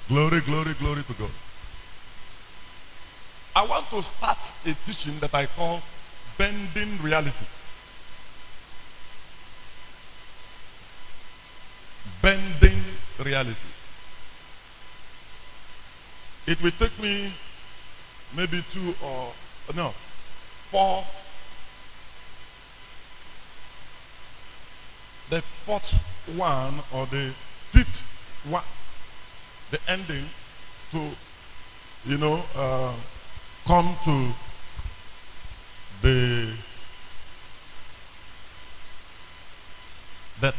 Glory, glory, glory to God. I want to start a teaching that I call bending reality. Bending reality. It will take me maybe 4. The fourth one or the fifth one, the ending to, come to the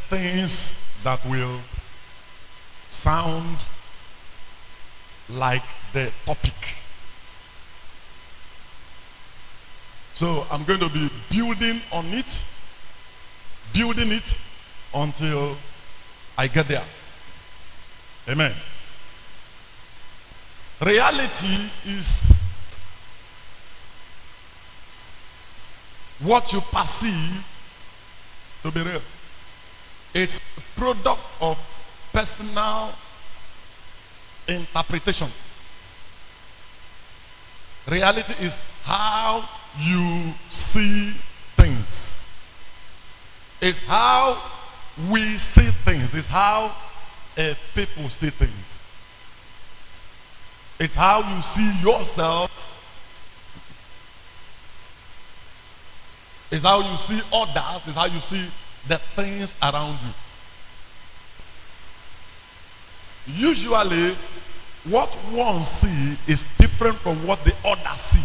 things that will sound like the topic. So I'm going to be building it until I get there. Amen. Reality is what you perceive to be real. It's a product of personal interpretation. Reality is how you see things. It's how we see things. It's how people see things. It's how you see yourself. It's how you see others. It's how you see the things around you. Usually, what one sees is different from what the other see.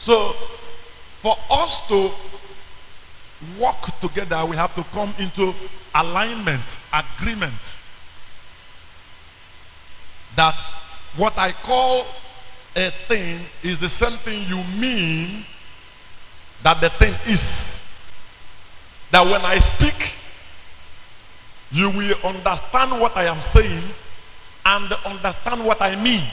So, for us to work together, we have to come into alignment, agreement. That what I call a thing is the same thing you mean that the thing is. That when I speak, you will understand what I am saying and understand what I mean.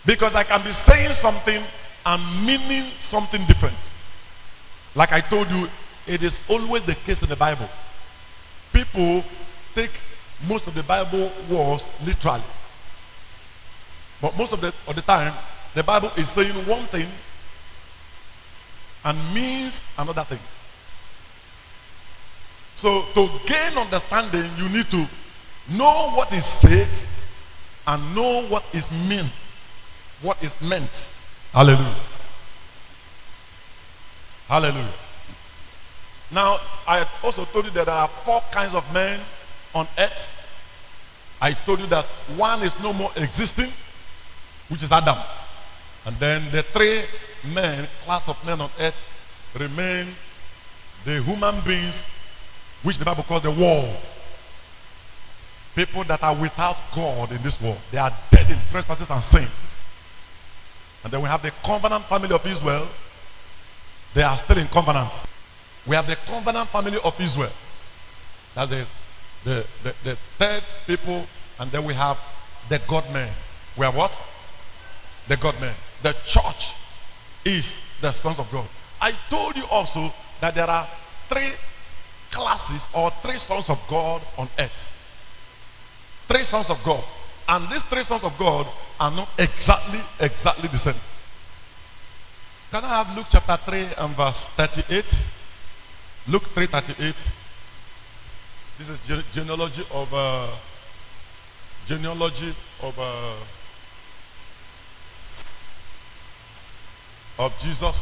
Because I can be saying something and meaning something different. Like I told you, it is always the case in the Bible. People take most of the Bible words literally. But most of the time, the Bible is saying one thing and means another thing. So to gain understanding, you need to know what is said and know what is meant. What is meant. Hallelujah. Hallelujah. Now, I also told you that there are 4 kinds of men on earth. I told you that one is no more existing, which is Adam. And then the 3 class of men on earth remain the human beings, which the Bible calls the world. People that are without God in this world. They are dead in trespasses and sin. And then we have the covenant family of Israel. They are still in covenant. We have the covenant family of Israel. That's the third people. And then we have the God man. We have what? The God man. The church is the sons of God. I told you also that there are 3 classes or 3 sons of God on earth. 3 sons of God. And these 3 sons of God are not exactly the same. Can I have Luke chapter 3 and verse 38? Luke 3:38. This is genealogy of Jesus.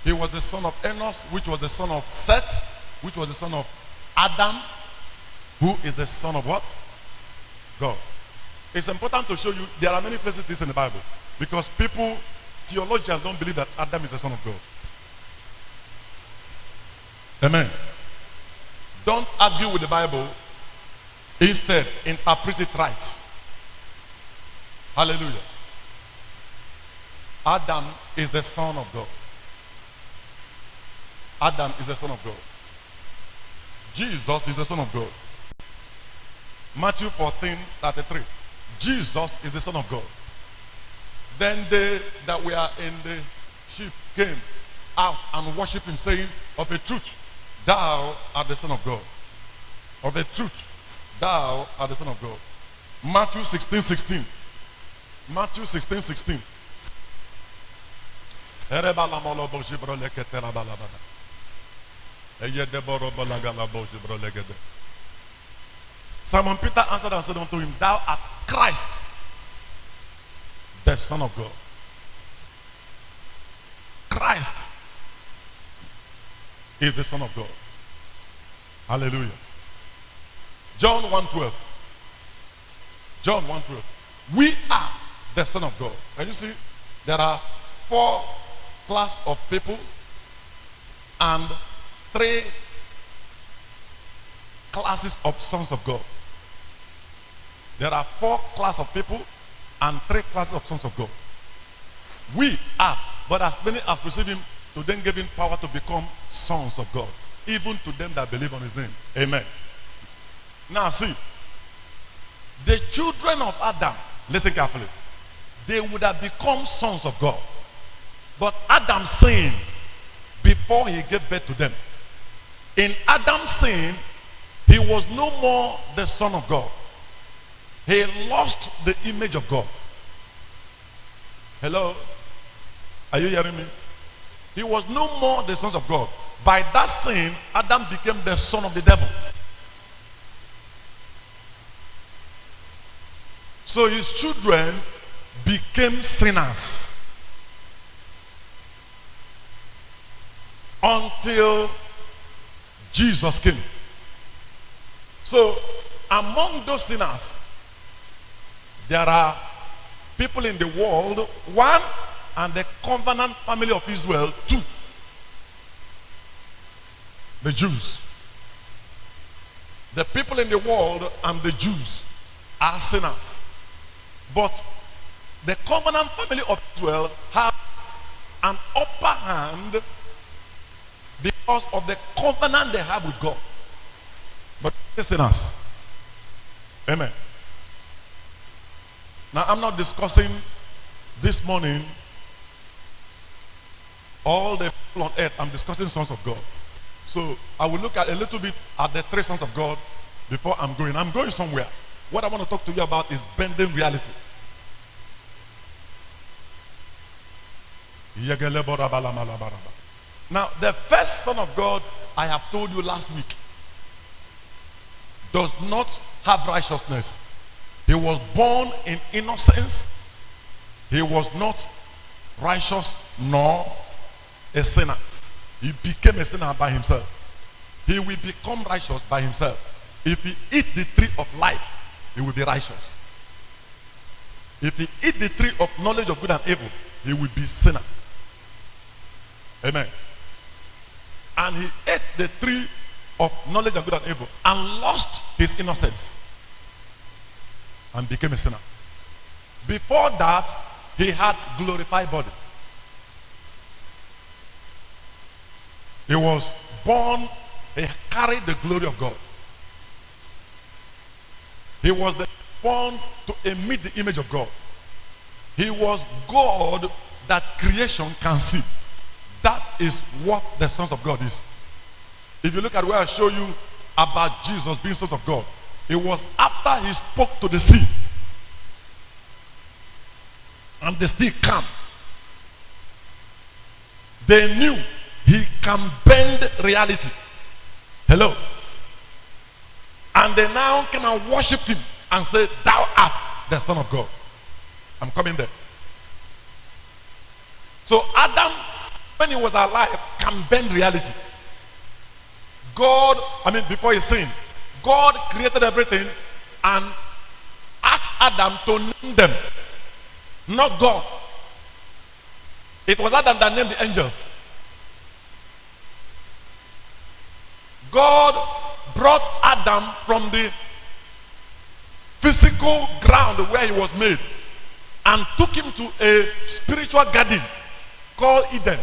He was the son of Enos, which was the son of Seth, which was the son of Adam, who is the son of what? God. It's important to show you there are many places this in the Bible because people, theologians, don't believe that Adam is the son of God. Amen. Don't argue with the Bible. Instead, interpret it right. Hallelujah. Adam is the son of God. Adam is the son of God. Jesus is the son of God. Matthew 14:33. Jesus is the son of God. Then they that were in the ship came out and worshiped him, saying, of a truth, thou art the Son of God. Of the truth, thou art the Son of God. Matthew 16:16. Matthew 16:16. Simon Peter answered and said unto him, thou art Christ, the Son of God. Christ is the Son of God. Hallelujah. John 1:12. John 1:12. We are the Son of God. Can you see? There are 4 classes of people and 3 classes of sons of God. There are 4 classes of people and 3 classes of sons of God. We are, but as many as receive him, to them giving power to become sons of God, even to them that believe on his name. Amen. Now see, the children of Adam, listen carefully, they would have become sons of God. But Adam sinned before he gave birth to them. In Adam's sin, he was no more the Son of God. He lost the image of God. Hello? Are you hearing me? He was no more the sons of God. By that sin, Adam became the son of the devil. So his children became sinners until Jesus came. So among those sinners, there are people in the world, 1, and the covenant family of Israel, 2, the Jews. The people in the world and the Jews are sinners. But the covenant family of Israel have an upper hand because of the covenant they have with God. But they're sinners. Amen. Now I'm not discussing this morning all the people on earth. I'm discussing sons of God. So I will look at a little bit at the 3 sons of God before I'm going. I'm going somewhere. What I want to talk to you about is bending reality. Now, the first Son of God, I have told you last week, does not have righteousness. He was born in innocence. He was not righteous nor a sinner. He became a sinner by himself. He will become righteous by himself. If he eat the tree of life, he will be righteous. If he eat the tree of knowledge of good and evil, he will be sinner. Amen. And he ate the tree of knowledge of good and evil and lost his innocence and became a sinner. Before that, he had glorified body. He was born, he carried the glory of God. He was born to emit the image of God. He was God that creation can see. That is what the sons of God is. If you look at where I show you about Jesus being sons of God, it was after he spoke to the sea and the sea calm. They knew he can bend reality. Hello. And they now came and worshipped him and said, thou art the Son of God. I'm coming there. So Adam, when he was alive, can bend reality. God, before he sinned, God created everything and asked Adam to name them. Not God. It was Adam that named the angels. God brought Adam from the physical ground where he was made and took him to a spiritual garden called Eden.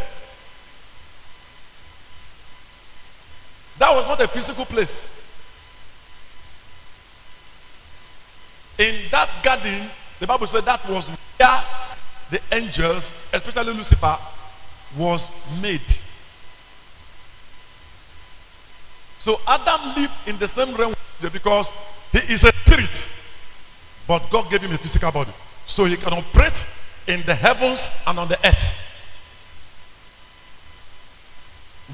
That was not a physical place. In that garden, the Bible said that was where the angels, especially Lucifer, was made. So Adam lived in the same realm because he is a spirit, but God gave him a physical body. So he can operate in the heavens and on the earth.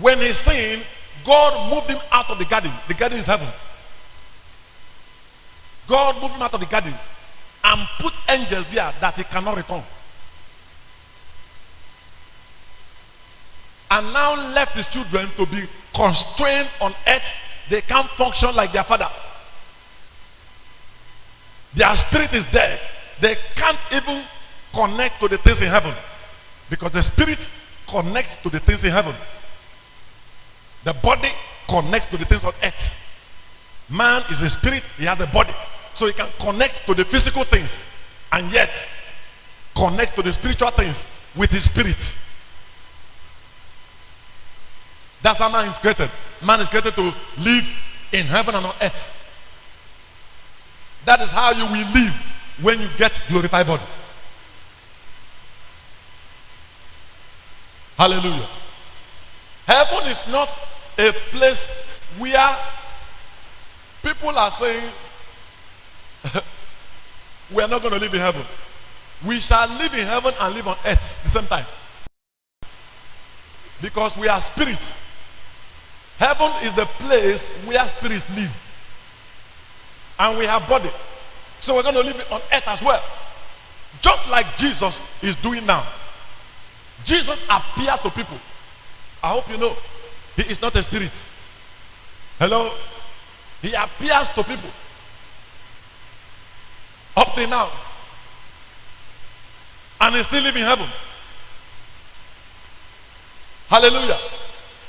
When he sinned, God moved him out of the garden. The garden is heaven. God moved him out of the garden and put angels there that he cannot return. And now left his children to be constrained on earth. They can't function like their father. Their spirit is dead. They can't even connect to the things in heaven, because the spirit connects to the things in heaven. The body connects to the things on earth. Man is a spirit, he has a body. So he can connect to the physical things and yet connect to the spiritual things with his spirit. That's how man is created. Man is created to live in heaven and on earth. That is how you will live when you get glorified body. Hallelujah. Heaven is not a place where people are saying we are not going to live in heaven. We shall live in heaven and live on earth at the same time, because we are spirits. Heaven is the place where spirits live, and we have body, so we're going to live on earth as well, just like Jesus is doing now. Jesus appeared to people. I hope you know he is not a spirit. Hello? He appears to people up till now, and he's still living in heaven. Hallelujah.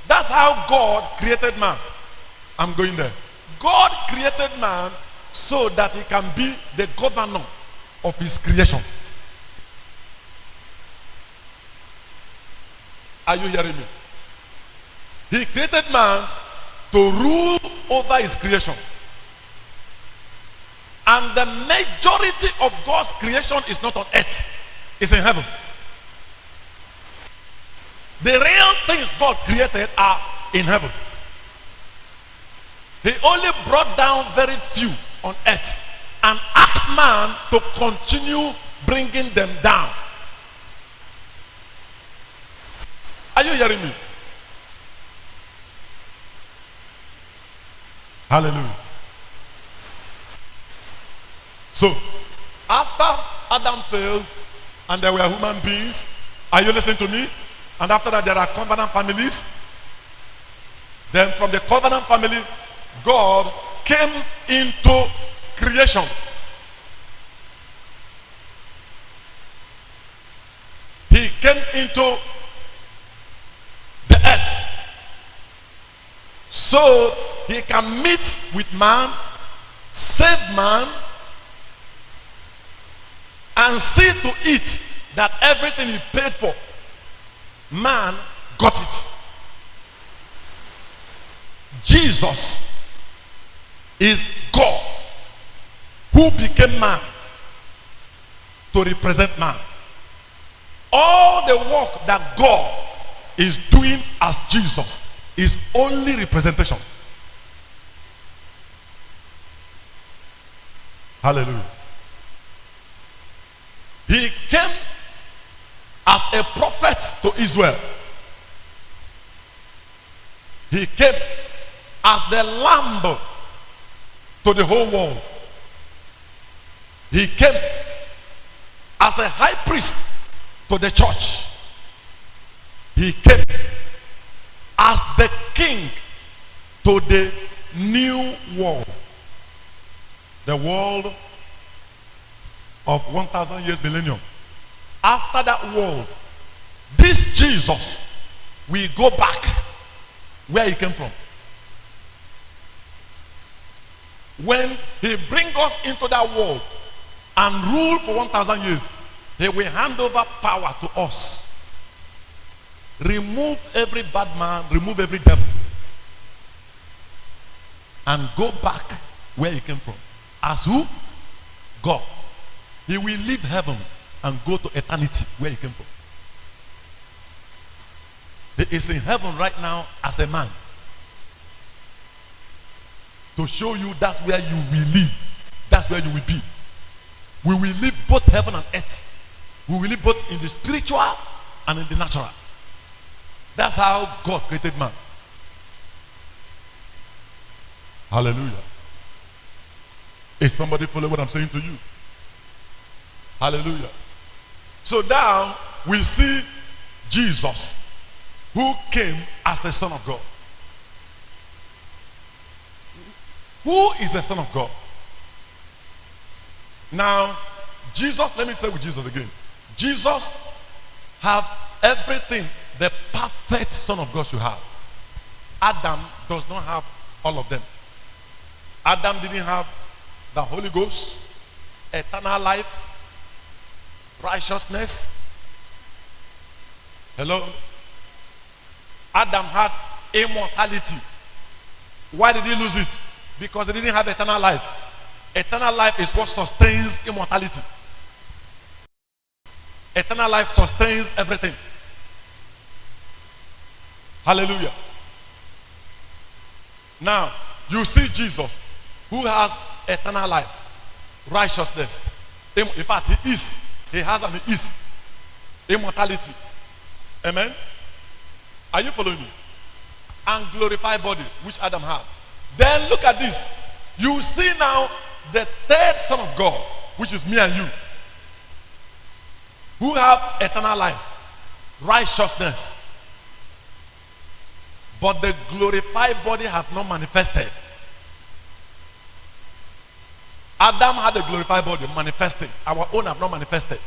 That's how God created man. I'm going there. God created man so that he can be the governor of his creation. Are you hearing me? He created man to rule over his creation. And the majority of God's creation is not on earth, it's in heaven. The real things God created are in heaven. He only brought down very few on earth and asked man to continue bringing them down. Are you hearing me? Hallelujah. So, after Adam failed and there were human beings, are you listening to me? And after that there are covenant families. Then from the covenant family, God came into creation. He came into the earth so he can meet with man, save man, and see to it that everything he paid for, man got it. Jesus is God who became man to represent man. All the work that God is doing as Jesus is only representation. Hallelujah. He came as a prophet to Israel. He came as the lamb to the whole world. He came as a high priest to the church. He came as the king to the new world. The world of 1,000 years millennium. After that world, this Jesus will go back where he came from. When he brings us into that world and rule for 1,000 years, he will hand over power to us. Remove every bad man, remove every devil, and go back where he came from. As who? God. He will leave heaven and go to eternity where he came from. He is in heaven right now as a man. to show you that's where you will live. That's where you will be. We will live both heaven and earth. We will live both in the spiritual and in the natural. That's how God created man. Hallelujah. Is somebody following what I'm saying to you? Hallelujah. So now we see Jesus, who came as the Son of God. Who is the Son of God? Now, Jesus, let me say with Jesus again. Jesus have everything the perfect Son of God should have. Adam does not have all of them. Adam didn't have the Holy Ghost, eternal life, righteousness. Hello? Adam had immortality. Why did he lose it? Because he didn't have eternal life. Eternal life is what sustains immortality. Eternal life sustains everything. Hallelujah. Now, you see Jesus, who has eternal life, righteousness. In fact, he has and he is immortality. Amen. Are you following me? And glorified body, which Adam had. Then look at this. You see now the third Son of God, which is me and you, who have eternal life, righteousness, but the glorified body have not manifested. Adam had a glorified body manifesting. Our own have not manifested.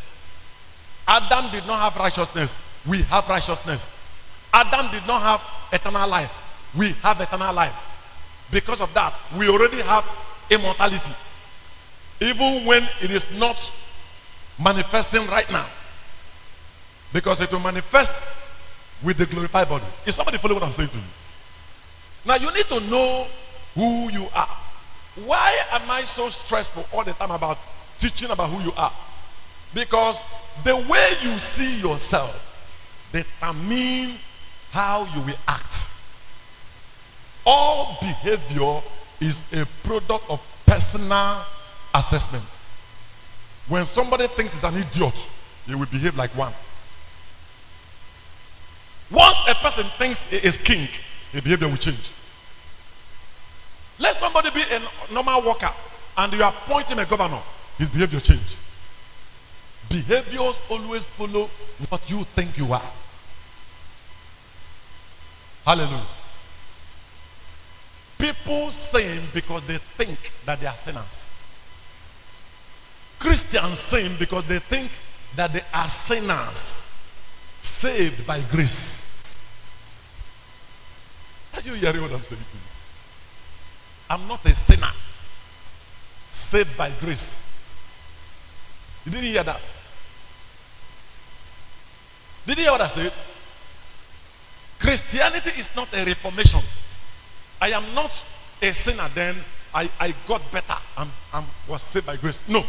Adam did not have righteousness. We have righteousness. Adam did not have eternal life. We have eternal life. Because of that, we already have immortality. Even when it is not manifesting right now. Because it will manifest with the glorified body. Is somebody following what I'm saying to you? Now you need to know who you are. Why am I so stressful all the time about teaching about who you are? Because the way you see yourself determines how you will act. All behavior is a product of personal assessment. When somebody thinks he's an idiot, he will behave like one. Once a person thinks he is king, his behavior will change. Let somebody be a normal worker and you appoint him a governor, his behavior change. Behaviors always follow what you think you are. Hallelujah. People sin because they think that they are sinners. Christians sin because they think that they are sinners saved by grace. Are you hearing what I'm saying to you? I'm not a sinner saved by grace. You didn't hear that? Did you hear what I said? Christianity is not a reformation. I am not a sinner, then I got better and was saved by grace. No.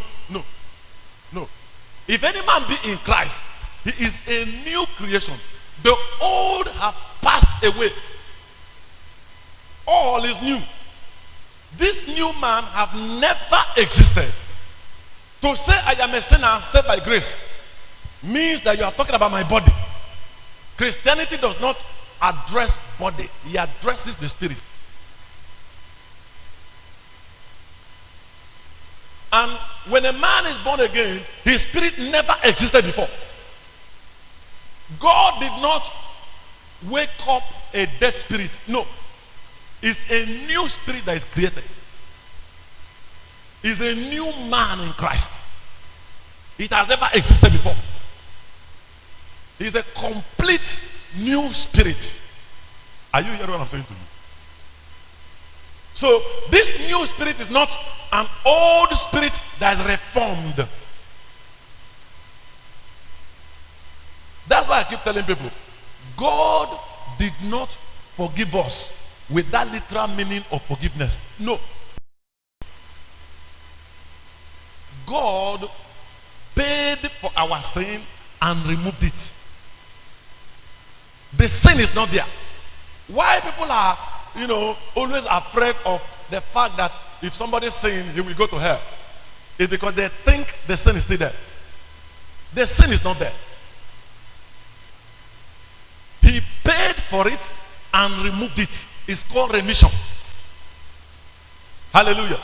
If any man be in Christ, he is a new creation. The old have passed away. All is new. This new man have never existed. To say I am a sinner saved by grace means that you are talking about my body. Christianity does not address body. He addresses the spirit. And when a man is born again, his spirit never existed before. God did not wake up a dead spirit. No. It's a new spirit that is created. It's a new man in Christ. It has never existed before. It's a complete new spirit. Are you hearing what I'm saying to you? So this new spirit is not an old spirit that is reformed. That's why I keep telling people, God did not forgive us with that literal meaning of forgiveness. No. God paid for our sin and removed it. The sin is not there. Why people are, always afraid of the fact that if somebody sin, he will go to hell, is because they think the sin is still there. The sin is not there. He paid for it and removed it. It's called remission. Hallelujah.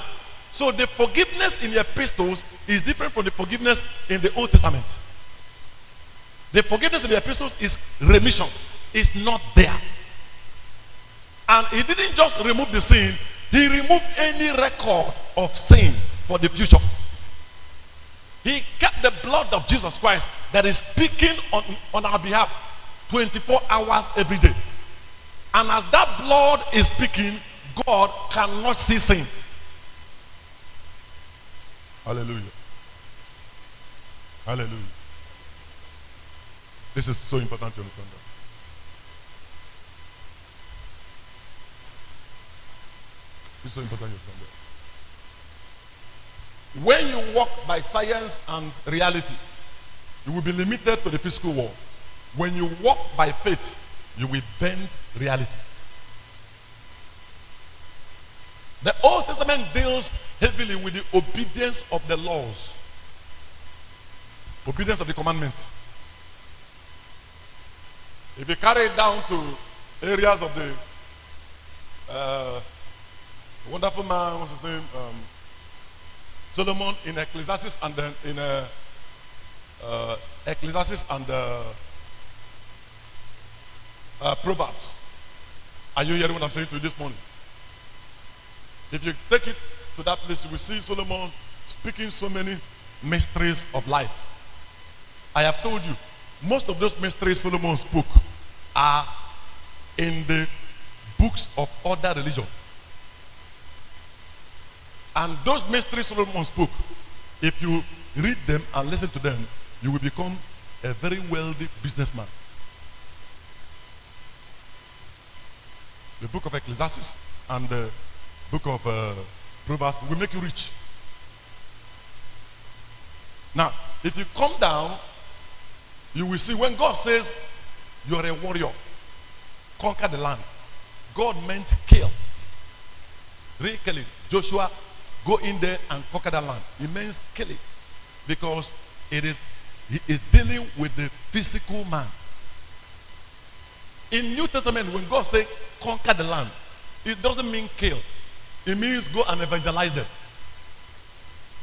So the forgiveness in the epistles is different from the forgiveness in the Old Testament. The forgiveness in the epistles is remission. It's not there. And he didn't just remove the sin, he removed any record of sin for the future. He kept the blood of Jesus Christ that is speaking on our behalf 24 hours every day. And as that blood is speaking, God cannot see sin. Hallelujah. Hallelujah. This is so important to understand that. It's so important to understand that. When you walk by science and reality, you will be limited to the physical world. When you walk by faith, you will bend reality. The Old Testament deals heavily with the obedience of the laws, obedience of the commandments. If you carry it down to areas of the wonderful man, what's his name? Solomon in Ecclesiastes and then in Ecclesiastes and Proverbs. Are you hearing what I'm saying to you this morning? If you take it to that place, you will see Solomon speaking so many mysteries of life. I have told you, most of those mysteries Solomon spoke are in the books of other religion. And those mysteries Solomon spoke, if you read them and listen to them, you will become a very wealthy businessman. The book of Ecclesiastes and the book of Proverbs will make you rich. Now, if you come down, you will see when God says you're a warrior, conquer the land. God meant kill. Really kill it. Joshua, go in there and conquer the land. It means kill it. Because he is dealing with the physical man. In New Testament, when God says conquer the land, it doesn't mean kill. It means go and evangelize them.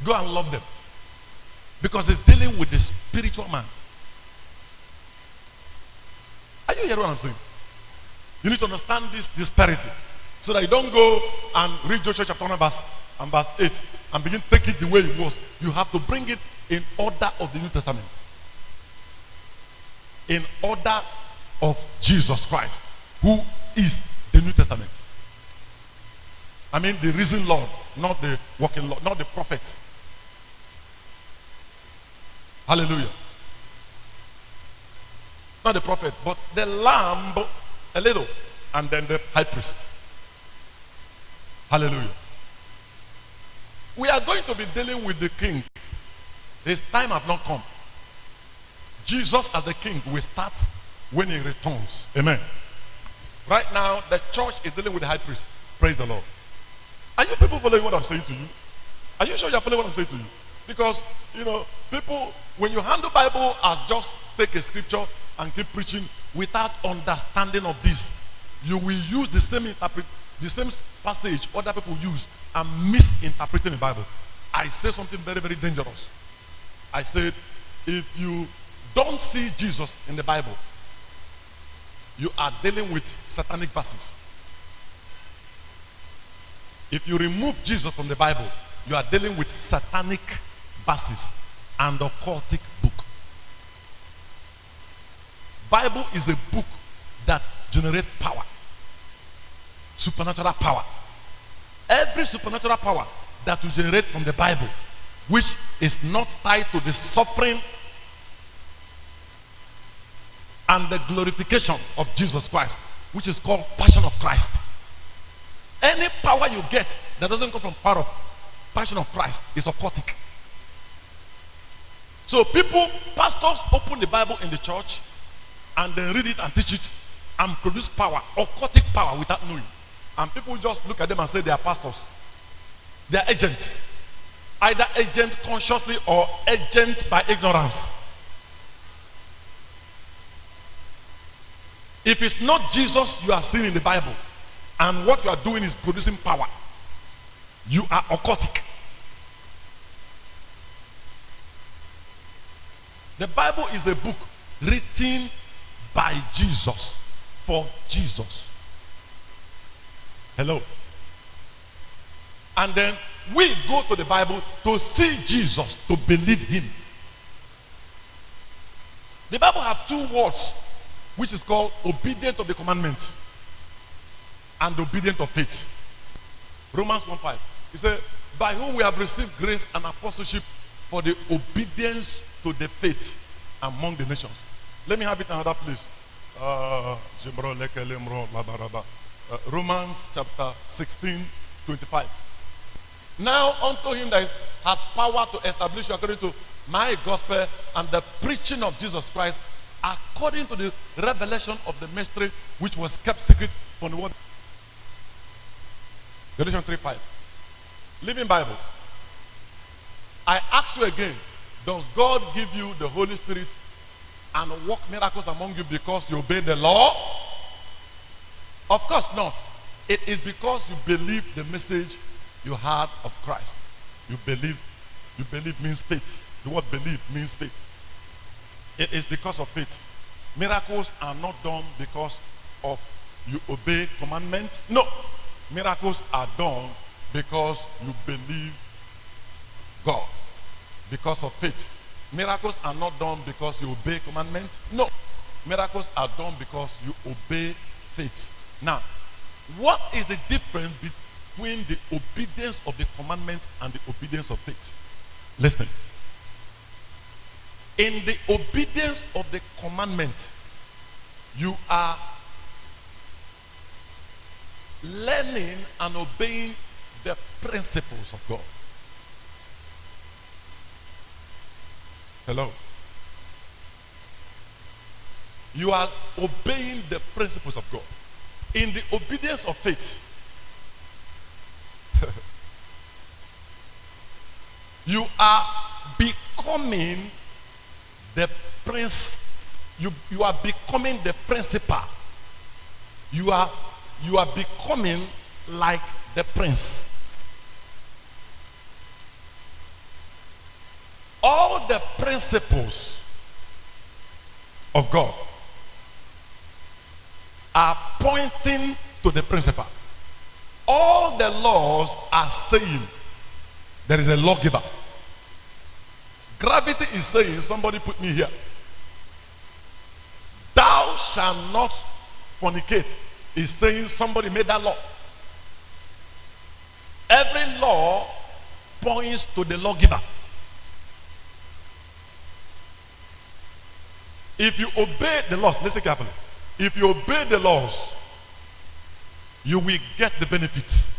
Go and love them. Because it's dealing with the spiritual man. Are you hearing what I'm saying? You need to understand this disparity. So that you don't go and read Joshua chapter 1 and verse 8 and begin to take it the way it was. You have to bring it in order of the New Testament. In order of Jesus Christ, who is the New Testament. I mean the risen Lord, not the walking Lord, not the prophet. Hallelujah. Not the prophet, but the lamb a little, and then the high priest. Hallelujah. We are going to be dealing with the king. His time has not come. Jesus as the king will start when he returns. Amen. Right now, the church is dealing with the high priest. Praise the Lord. Are you people following what I'm saying to you? Are you sure you're following what I'm saying to you? Because, you know, people, when you handle Bible as just take a scripture and keep preaching without understanding of this, you will use the same passage other people use and misinterpreting the Bible. I say something very, very dangerous. I said, if you don't see Jesus in the Bible, you are dealing with satanic verses. If you remove Jesus from the Bible, you are dealing with satanic verses and occultic book. Bible is a book that generates power. Supernatural power. Every supernatural power that will generate from the Bible, which is not tied to the suffering and the glorification of Jesus Christ, which is called Passion of Christ. Any power you get that doesn't come from power of Passion of Christ is occultic. So pastors open the Bible in the church and then read it and teach it and produce power, occultic power without knowing. And people just look at them and say they are pastors. They are agents. Either agents consciously or agents by ignorance. If it's not Jesus you are seeing in the Bible, and what you are doing is producing power, you are occultic. The Bible is a book written by Jesus, for Jesus. Hello. And then we go to the Bible to see Jesus, to believe him. The Bible has two words, which is called obedient of the commandments and obedient of faith. Romans 1:5. He said, by whom we have received grace and apostleship for the obedience to the faith among the nations. Let me have it in another place. Romans chapter 16:25. Now unto him that has power to establish you according to my gospel and the preaching of Jesus Christ, according to the revelation of the mystery which was kept secret from the world. Galatians 3:5. Living Bible. I ask you again, does God give you the Holy Spirit and work miracles among you because you obey the law? Of course not. It is because you believe the message you heard of Christ. You believe means faith. The word believe means faith. It is because of faith. Miracles are not done because of you obey commandments. No. Miracles are done because you believe God. Because of faith. Miracles are not done because you obey commandments. No. Miracles are done because you obey faith. Now, what is the difference between the obedience of the commandments and the obedience of faith? Listen. In the obedience of the commandment, you are learning and obeying the principles of God. Hello. You are obeying the principles of God. In the obedience of faith, you are becoming the prince. You are becoming the principal. You are becoming like the prince. All the principles of God are pointing to the principal. All the laws are saying there is a lawgiver. Gravity is saying, somebody put me here. Thou shalt not fornicate is saying somebody made that law. Every law points to the lawgiver. If you obey the laws, listen carefully. If you obey the laws, you will get the benefits.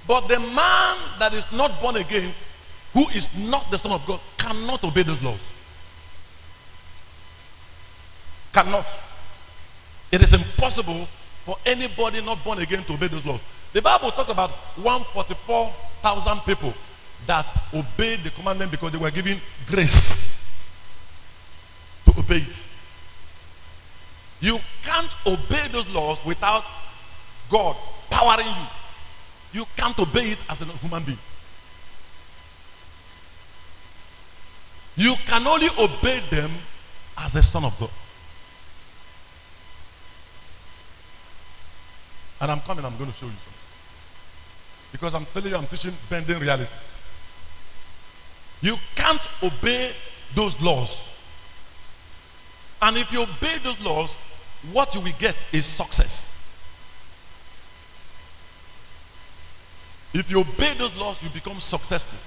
But the man that is not born again, who is not the Son of God, cannot obey those laws. Cannot. It is impossible for anybody not born again to obey those laws. The Bible talks about 144,000 people that obeyed the commandment because they were given grace to obey it. You can't obey those laws without God powering you. You can't obey it as a human being. You can only obey them as a son of God. And I'm coming, I'm going to show you something. Because I'm telling you, I'm teaching bending reality. You can't obey those laws. And if you obey those laws, what you will get is success. If you obey those laws, you become successful.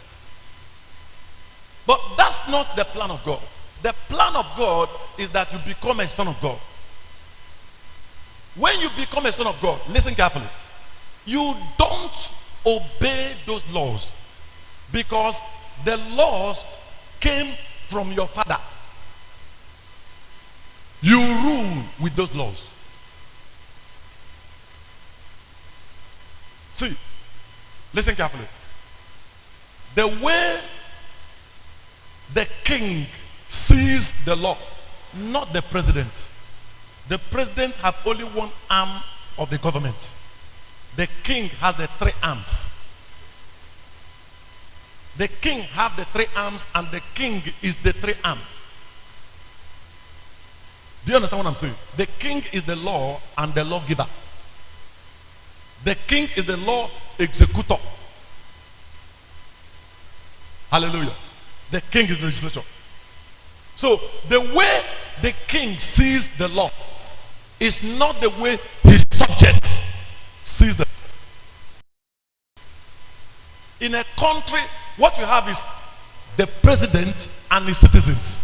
But that's not the plan of God. The plan of God is that you become a son of God. When you become a son of God, listen carefully. You don't obey those laws because the laws came from your father. You rule with those laws. See, listen carefully. The way the king sees the law, not the president. The president have only one arm of the government. The king has the three arms. The king have the three arms, and the king is the three arm. Do you understand what I'm saying? The king is the law and the lawgiver. The king is the law executor. Hallelujah. The king is the legislature. So the way the king sees the law is not the way his subjects sees the law. In a country, what you have is the president and his citizens.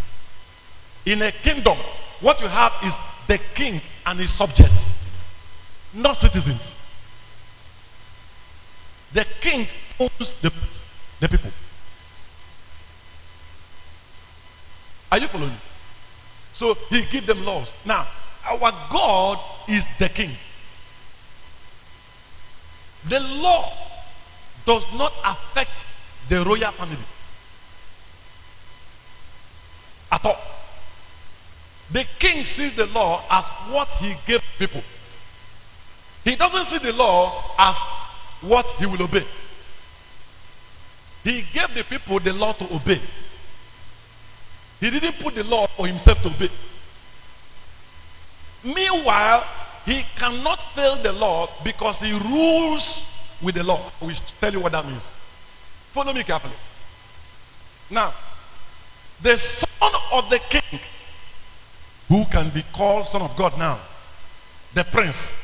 In a kingdom, what you have is the king and his subjects, not citizens. The king owns the people. Are you following? So he gives them laws. Now, our God is the king. The law does not affect the royal family at all. The king sees the law as what he gave people. He doesn't see the law as what he will obey. He gave the people the law to obey. He didn't put the law for himself to obey. Meanwhile, he cannot fail the law because he rules with the law. I will tell you what that means. Follow me carefully. Now, the son of the king, who can be called son of God now, the prince,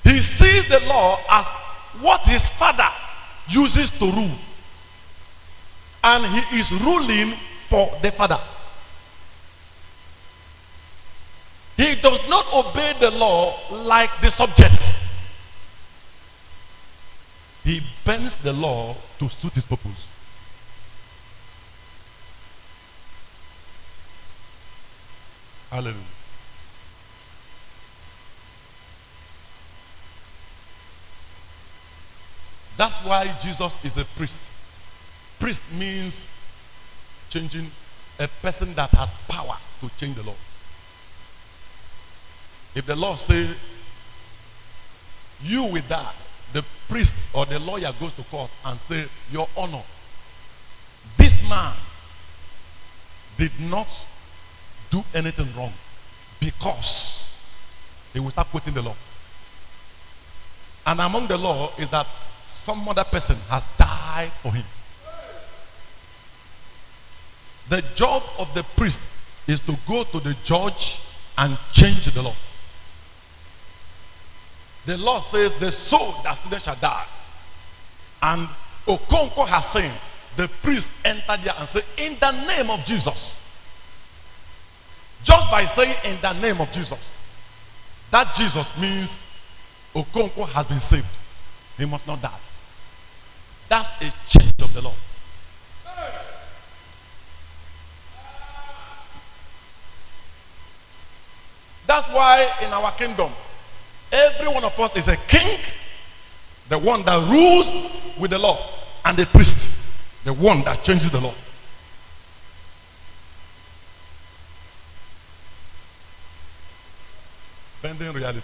he sees the law as what his father uses to rule. And he is ruling for the father. He does not obey the law like the subjects. He bends the law to suit his purpose. Hallelujah. That's why Jesus is a priest. Priest means changing, a person that has power to change the law. If the law says you will die, the priest or the lawyer goes to court and say, Your Honor, this man did not do anything wrong, because he will start quoting the law. And among the law is that some other person has died for him. The job of the priest is to go to the judge and change the law. The law says the soul that stealeth shall die. And Okonkwo has said, the priest entered there and said, in the name of Jesus. Just by saying in the name of Jesus, that Jesus means Okonkwo has been saved. He must not die. That's a change of the law. That's why in our kingdom, every one of us is a king, the one that rules with the law, and the priest, the one that changes the law. Bending reality.